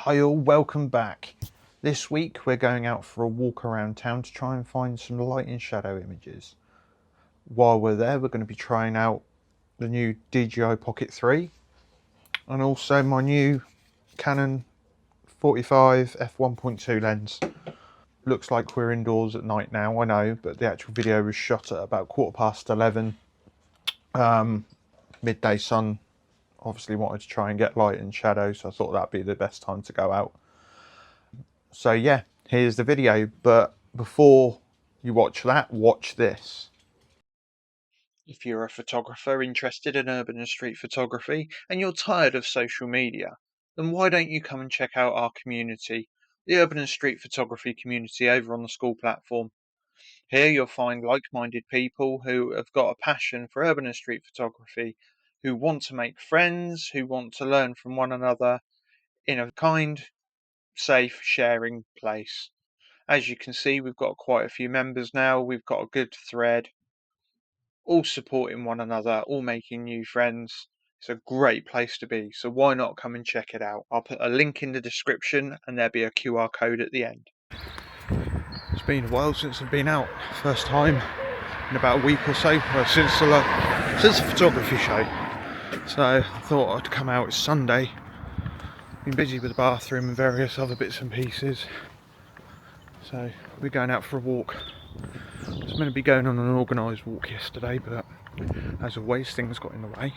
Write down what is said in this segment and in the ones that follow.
Hi all, welcome back. This week we're going out for a walk around town to try and find some light and shadow images. While we're there, we're going to be trying out the new DJI Pocket 3 and also my new Canon 45 f1.2 lens. Looks like we're indoors at night now, I know, but the actual video was shot at about 11:15. Midday sun. Obviously wanted to try and get light and shadow, so I thought that'd be the best time to go out. So yeah, here's the video, but before you watch that, watch this. If you're a photographer interested in urban and street photography and you're tired of social media, then why don't you come and check out our community, the urban and street photography community over on the Skool platform. Here you'll find like-minded people who have got a passion for urban and street photography, who want to make friends, who want to learn from one another in a kind, safe, sharing place. As you can see, we've got quite a few members now. We've got a good thread, all supporting one another, all making new friends. It's a great place to be, so why not come and check it out? I'll put a link in the description and there'll be a QR code at the end. It's been a while since I've been out. First time in about a week or so, since the photography show. So I thought I'd come out. It's Sunday. Been busy with the bathroom and various other bits and pieces. So we're going out for a walk. I was meant to be going on an organised walk yesterday, but as always things got in the way.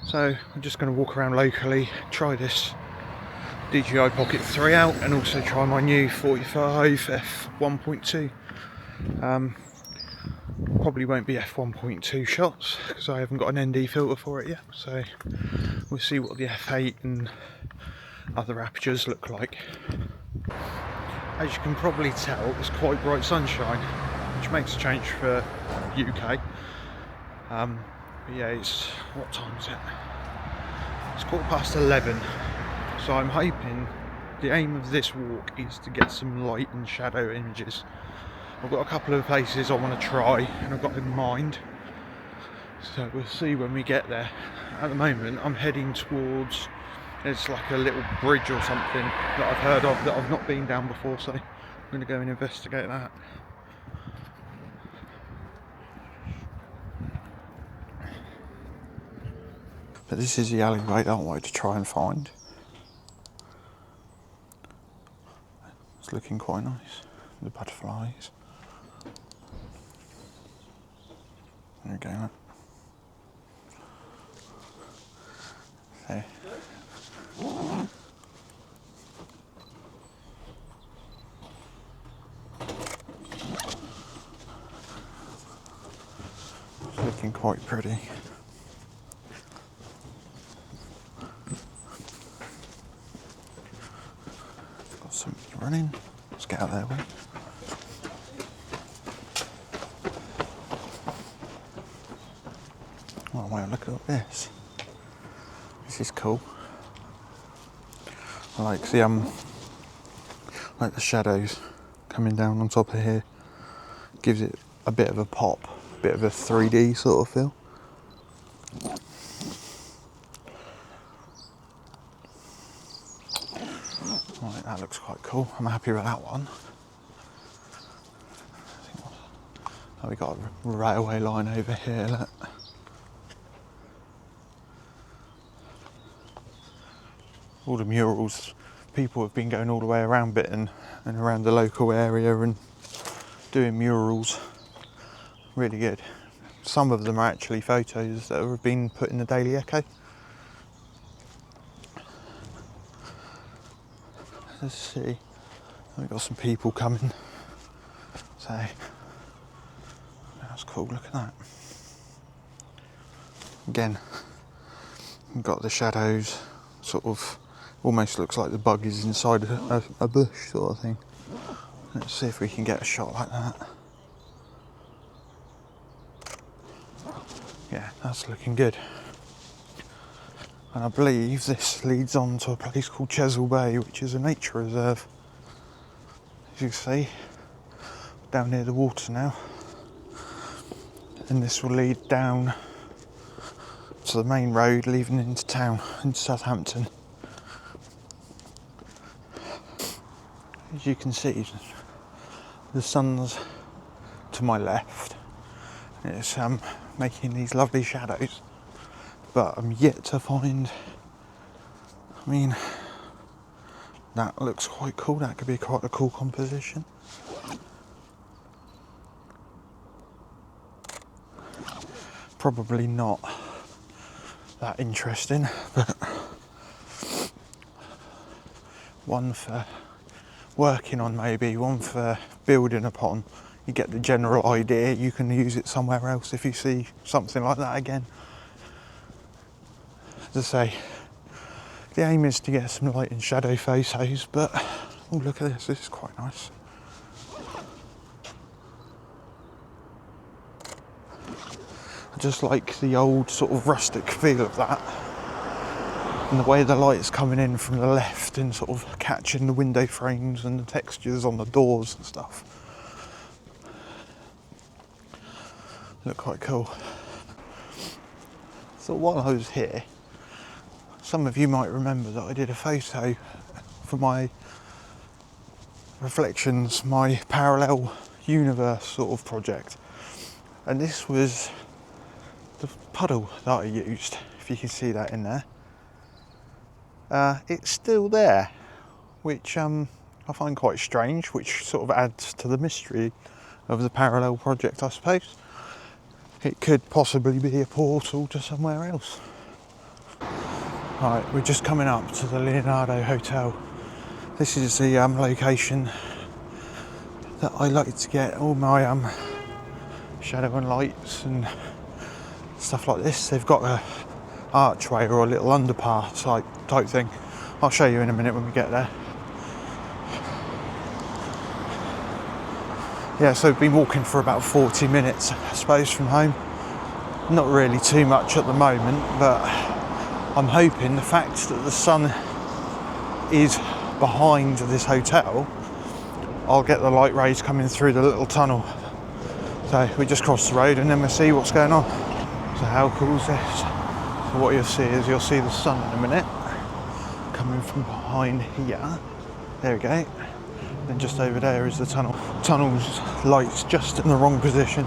So I'm just going to walk around locally, try this DJI Pocket 3 out and also try my new 45 f1.2. Probably won't be f1.2 shots because I haven't got an ND filter for it yet, so we'll see what the f8 and other apertures look like. As you can probably tell, it's quite bright sunshine, which makes a change for UK. But yeah, it's, what time is it? It's 11:15, so I'm hoping the aim of this walk is to get some light and shadow images. I've got a couple of places I want to try and I've got in mind, so we'll see when we get there. At the moment I'm heading towards, it's like a little bridge or something that I've heard of that I've not been down before, so I'm going to go and investigate that. But this is the alleyway that I wanted to try and find. It's looking quite nice. The butterflies. There we go. There. It's looking quite pretty. Got somebody running. Let's get out there way. Oh wow, look at this. This is cool. I like the shadows coming down on top of here. Gives it a bit of a pop, a bit of a 3D sort of feel. Right, that looks quite cool. I'm happy with that one. Oh, we got a railway line over here. Look. All the murals, people have been going all the way around Bitton and around the local area and doing murals. Really good. Some of them are actually photos that have been put in the Daily Echo. Let's see. We've got some people coming. So that's cool, look at that. Again, we've got the shadows, sort of almost looks like the bug is inside a bush sort of thing. Let's see if we can get a shot like that. Yeah, that's looking good. And I believe this leads on to a place called Chesil Bay, which is a nature reserve. As you can see, down near the water now. And this will lead down to the main road leading into town, into Southampton. as you can see, the sun's to my left. It's making these lovely shadows, but I'm yet to find, I mean, that looks quite cool. That could be quite a cool composition. Probably not that interesting, but one for working on, maybe one for building upon. You get the general idea. You can use it somewhere else if you see something like that again. As I say, the aim is to get some light and shadow photos, but oh, look at this is quite nice. I just like the old sort of rustic feel of that, and the way the light's coming in from the left and sort of catching the window frames and the textures on the doors and stuff. Look quite cool. So while I was here, some of you might remember that I did a photo for my reflections, my parallel universe sort of project, and this was the puddle that I used, if you can see that in there. It's still there, which I find quite strange, which sort of adds to the mystery of the parallel project, I suppose. It could possibly be a portal to somewhere else. Right, we're just coming up to the Leonardo Hotel. This is the location that I like to get all my shadow and lights and stuff like this. They've got a archway or a little underpass type thing. I'll show you in a minute when we get there. Yeah, so I've been walking for about 40 minutes, I suppose, from home. Not really too much at the moment, but I'm hoping the fact that the sun is behind this hotel, I'll get the light rays coming through the little tunnel. So we just cross the road and then we'll see what's going on. So how cool is this? So what you'll see the sun in a minute coming from behind here. There we go. Then just over there is the tunnel. Tunnel's light's just in the wrong position.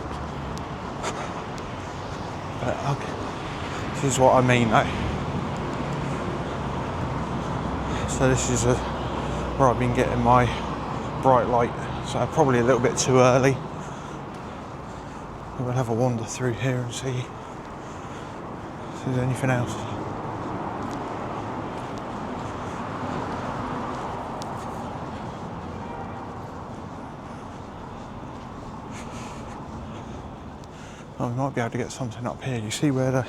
But okay, this is what I mean though. So this is where I've been getting my bright light. So probably a little bit too early. We'll have a wander through here and see if there's anything else. Oh, we might be able to get something up here. You see where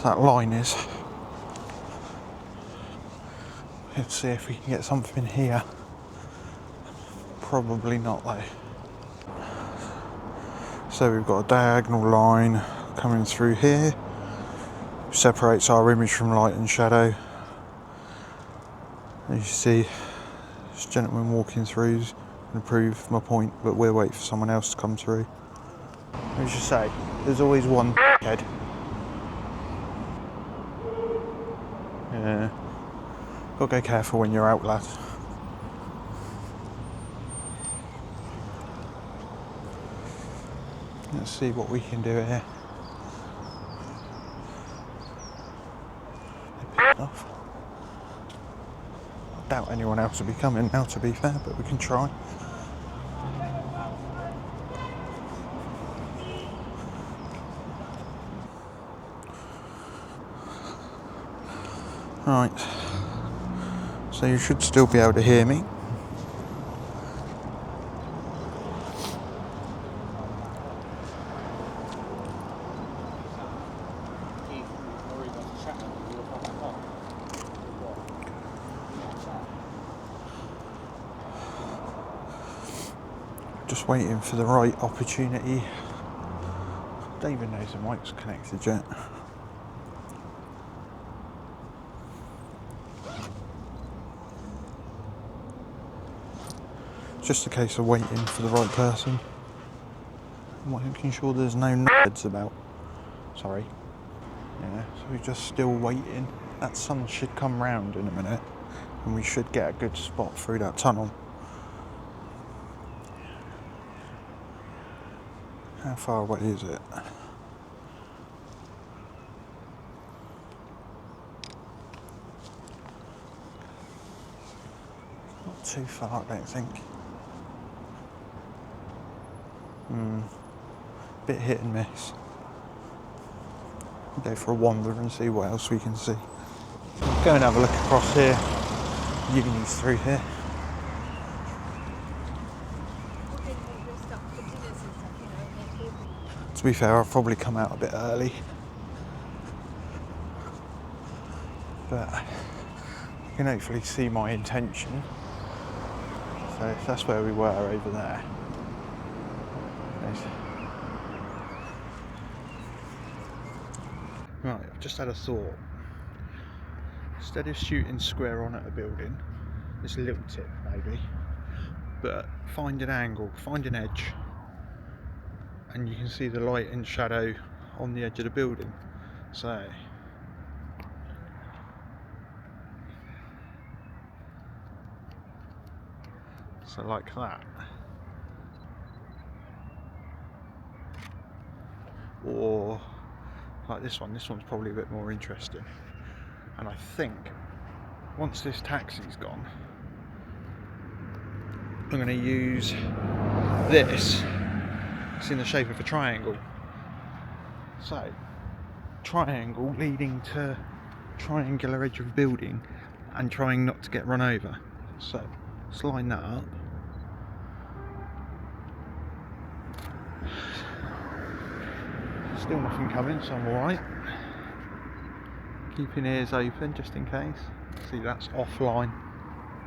that line is? Let's see if we can get something here. Probably not though. So we've got a diagonal line coming through here. Separates our image from light and shadow. As you see, this gentleman walking through is going to prove my point, but we'll wait for someone else to come through. As you say, there's always one head. Yeah. Gotta go careful when you're out, lads. Let's see what we can do here. They picked off. I doubt anyone else will be coming now, to be fair, but we can try. Right, so you should still be able to hear me. Just waiting for the right opportunity. Don't even know if the mic's connected yet. Just a case of waiting for the right person. Making sure there's no n***heads about. Sorry. Yeah, so we're just still waiting. That sun should come round in a minute. and we should get a good spot through that tunnel. How far away is it? Not too far, I don't think. Bit hit and miss. We'll go for a wander and see what else we can see. We'll go and have a look across here. Uni's through here. To be fair, I'll probably come out a bit early, but you can hopefully see my intention. So if that's where we were over there. Right, I've just had a thought. Instead of shooting square on at a building, just a little tip maybe, but find an angle, find an edge, and you can see the light and shadow on the edge of the building. So like that. Or like this one. This one's probably a bit more interesting. And I think once this taxi's gone, I'm going to use this. It's in the shape of a triangle. So, triangle leading to triangular edge of building and trying not to get run over. So, let's line that up. Still nothing coming, so I'm alright. Keeping ears open just in case. See, that's offline,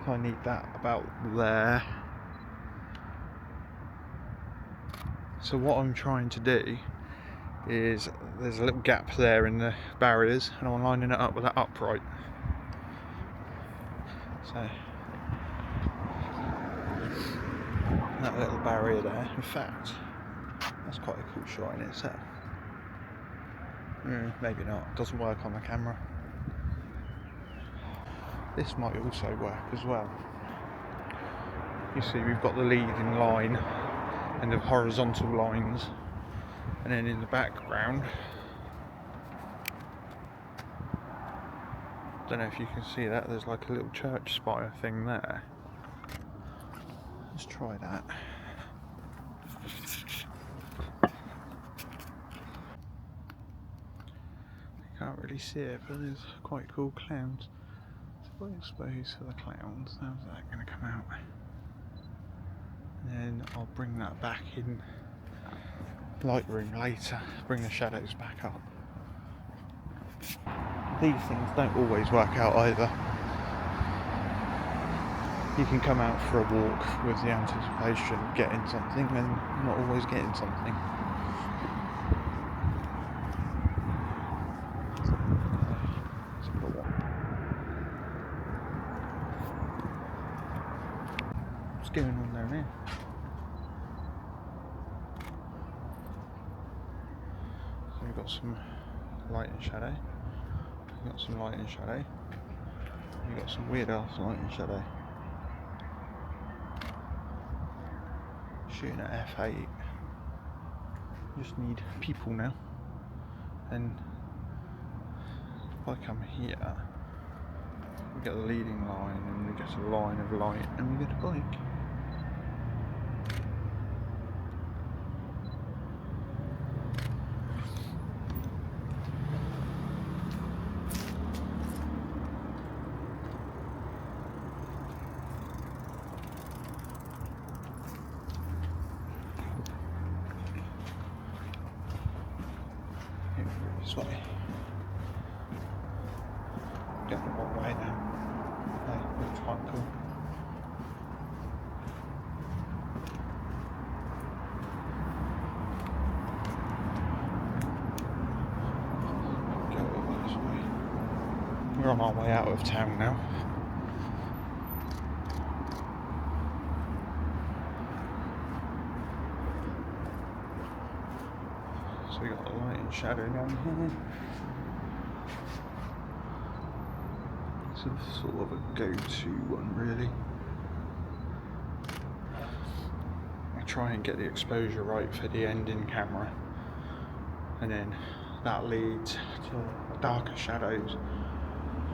so I need that about there. So what I'm trying to do is, there's a little gap there in the barriers, and I'm lining it up with that upright. So that little barrier there, in fact, that's quite a cool shot in itself. Maybe not, doesn't work on the camera. This might also work as well. You see, we've got the leading line and the horizontal lines, and then in the background, don't know if you can see that, there's like a little church spire thing there. Let's try that. Can't really see it, but there's quite cool clouds. So if I expose to the clouds, how's that going to come out? And then I'll bring that back in Lightroom later, bring the shadows back up. These things don't always work out either. You can come out for a walk with the anticipation of getting something and not always getting something. What's going on down here? So we've got some light and shadow. We've got some light and shadow. We've got some weird ass light and shadow. Shooting at f8. Just need people now. And if I come here, we get the leading line, and we get a line of light, and we get a bike. This way. Going the wrong way now. Hey, looks quite cool. Go this way. We're on our way out of town now. So we got the light and shadow down here. It's a sort of a go-to one, really. I try and get the exposure right for the end in camera, and then that leads to darker shadows.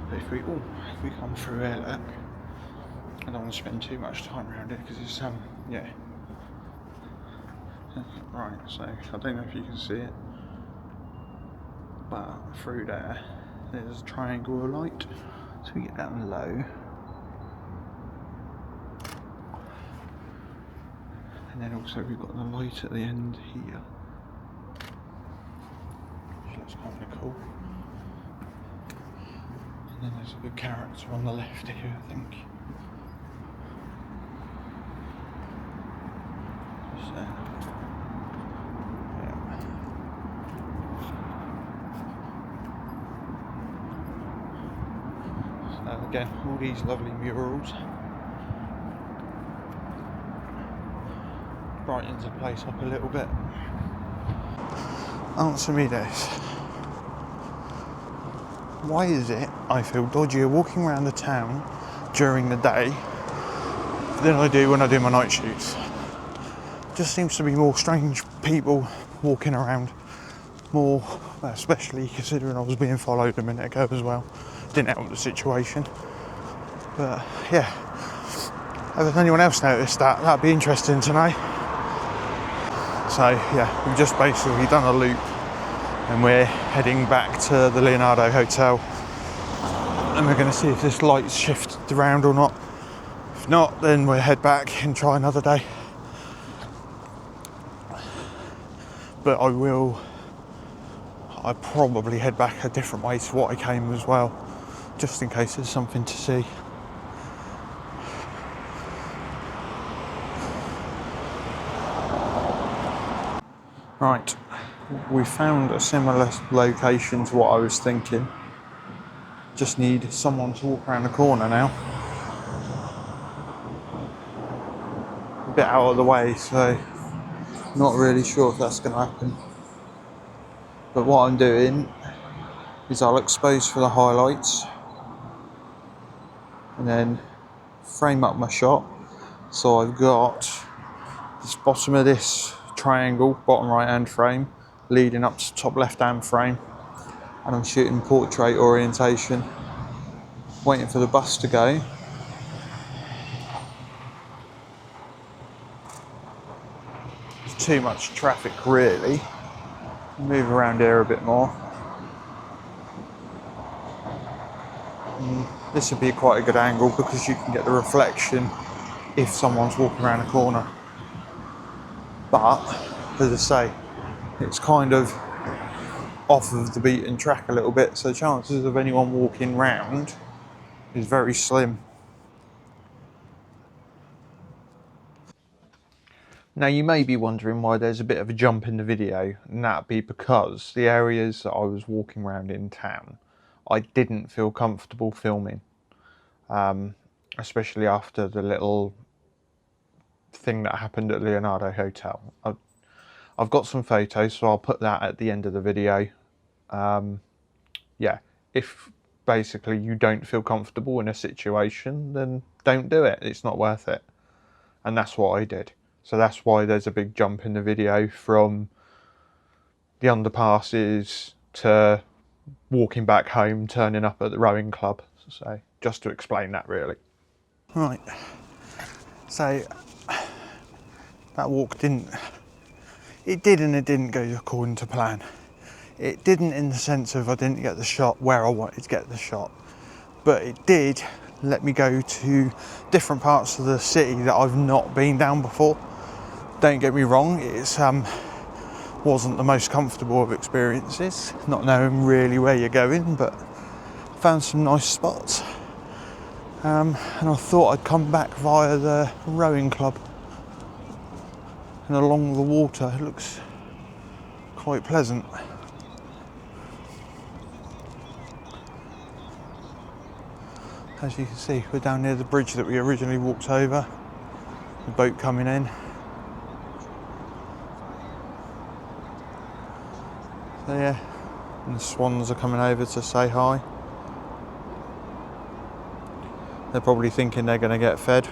But if we come through here, look, I don't want to spend too much time around it because it's yeah. Right, so I don't know if you can see it, but through there's a triangle of light. So we get down low, and then also we've got the light at the end here, which looks kind of cool. And then there's a good character on the left here, I think. So, again, all these lovely murals. Brightens the place up a little bit. Answer me this. Why is it I feel dodgier walking around the town during the day than I do when I do my night shoots? Just seems to be more strange people walking around more, especially considering I was being followed a minute ago as well. Didn't help the situation, but yeah, has anyone else noticed that? That'd be interesting to know. So yeah, we've just basically done a loop and we're heading back to the Leonardo Hotel, and we're going to see if this light's shifted around or not. If not, then we'll head back and try another day. But I'd probably head back a different way to what I came as well, just in case there's something to see. Right, we found a similar location to what I was thinking. Just need someone to walk around the corner now. A bit out of the way, so not really sure if that's going to happen. But what I'm doing is I'll expose for the highlights and then frame up my shot. So I've got this bottom of this triangle, bottom right hand frame, leading up to top left hand frame, and I'm shooting portrait orientation, waiting for the bus to go. There's too much traffic really. Move around here a bit more. This would be quite a good angle because you can get the reflection if someone's walking around a corner. But, as I say, it's kind of off of the beaten track a little bit, so chances of anyone walking round is very slim. Now you may be wondering why there's a bit of a jump in the video, and that'd be because the areas that I was walking around in town, I didn't feel comfortable filming, especially after the little thing that happened at Leonardo Hotel. I've got some photos, so I'll put that at the end of the video. Yeah, if basically you don't feel comfortable in a situation, then don't do it. It's not worth it. And that's what I did. So that's why there's a big jump in the video from the underpasses to walking back home, turning up at the rowing club. So just to explain that really. Right, so that walk did and it didn't go according to plan. It didn't in the sense of I didn't get the shot where I wanted to get the shot, but it did let me go to different parts of the city that I've not been down before. Don't get me wrong, it's wasn't the most comfortable of experiences, not knowing really where you're going, but found some nice spots. And I thought I'd come back via the rowing club. And along the water, it looks quite pleasant. As you can see, we're down near the bridge that we originally walked over. The boat coming in. So yeah, and the swans are coming over to say hi. They're probably thinking they're going to get fed.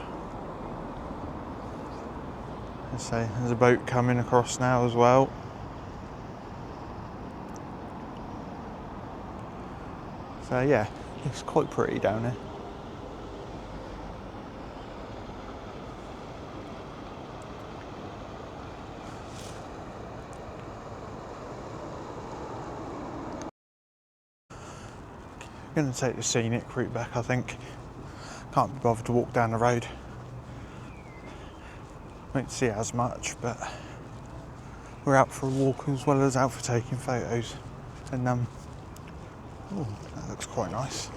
Let's say there's a boat coming across now as well. So yeah, it's quite pretty down here. I'm going to take the scenic route back, I think. Can't be bothered to walk down the road. Won't see as much, but we're out for a walk as well as out for taking photos. And oh, that looks quite nice.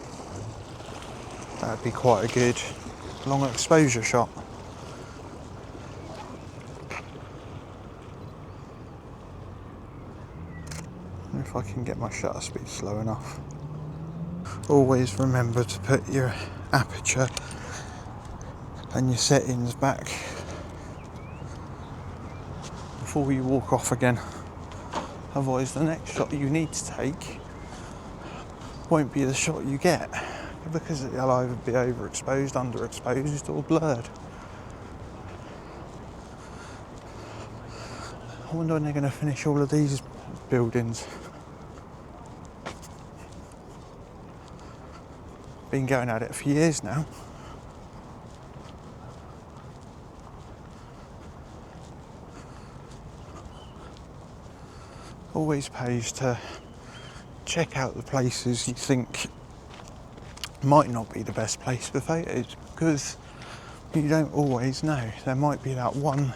That'd be quite a good long exposure shot. If I can get my shutter speed slow enough. Always remember to put your aperture and your settings back before you walk off again. Otherwise the next shot you need to take won't be the shot you get, because it'll either be overexposed, underexposed or blurred. I wonder when they're going to finish all of these buildings. Been going at it for years now. Always pays to check out the places you think might not be the best place for photos, because you don't always know. There might be that one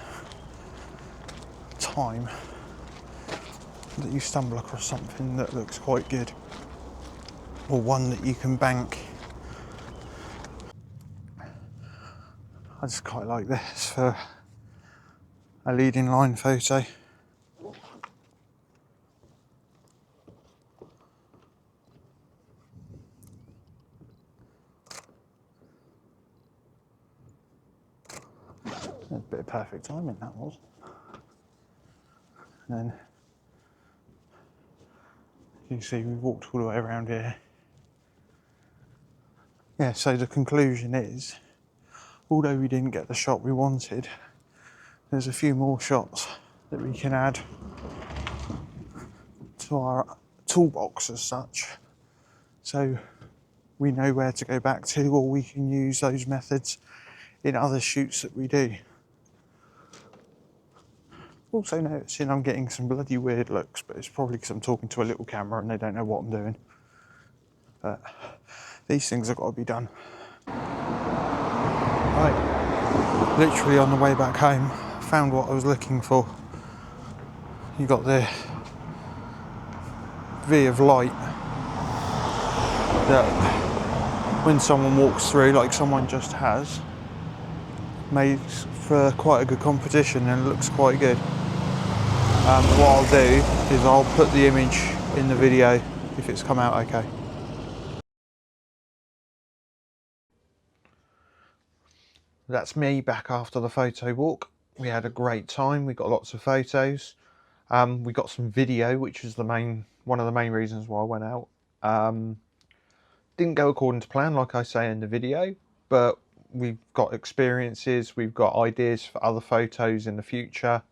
time that you stumble across something that looks quite good, or one that you can bank. I just quite like this for a leading line photo. A bit of perfect timing that was. And then you can see we walked all the way around here. Yeah, so the conclusion is, although we didn't get the shot we wanted, there's a few more shots that we can add to our toolbox as such, so we know where to go back to, or we can use those methods in other shoots that we do. Also noticing I'm getting some bloody weird looks, but it's probably because I'm talking to a little camera and they don't know what I'm doing. But these things have got to be done. Right, literally on the way back home, found what I was looking for. You got the V of light that when someone walks through, like someone just has, makes for quite a good competition and it looks quite good. What I'll do is I'll put the image in the video if it's come out okay. That's me back after the photo walk. We had a great time, we got lots of photos. We got some video, which is one of the main reasons why I went out. Didn't go according to plan, like I say in the video, but we've got experiences, we've got ideas for other photos in the future.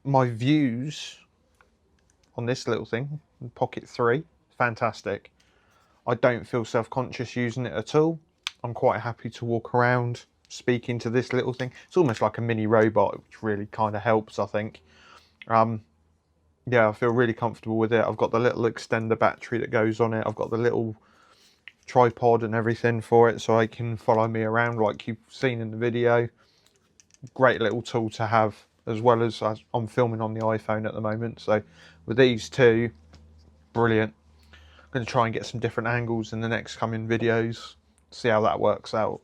My views on this little thing, Pocket 3, fantastic. I don't feel self-conscious using it at all. I'm quite happy to walk around speaking to this little thing. It's almost like a mini robot, which really kind of helps, I think. Yeah, I feel really comfortable with it. I've got the little extender battery that goes on it. I've got the little tripod and everything for it, so it can follow me around like you've seen in the video. Great little tool to have, as well as I'm filming on the iPhone at the moment. So with these two, brilliant. I'm going to try and get some different angles in the next coming videos, see how that works out.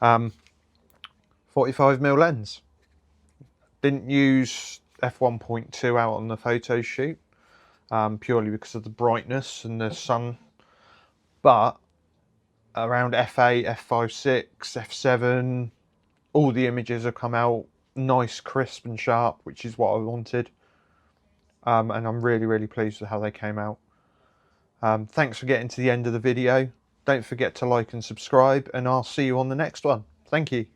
45mm lens. Didn't use f1.2 out on the photo shoot, purely because of the brightness and the sun, but around f8, f5.6, f7, all the images have come out nice, crisp and sharp, which is what I wanted. And I'm really pleased with how they came out. Thanks for getting to the end of the video. Don't forget to like and subscribe, and I'll see you on the next one. Thank you.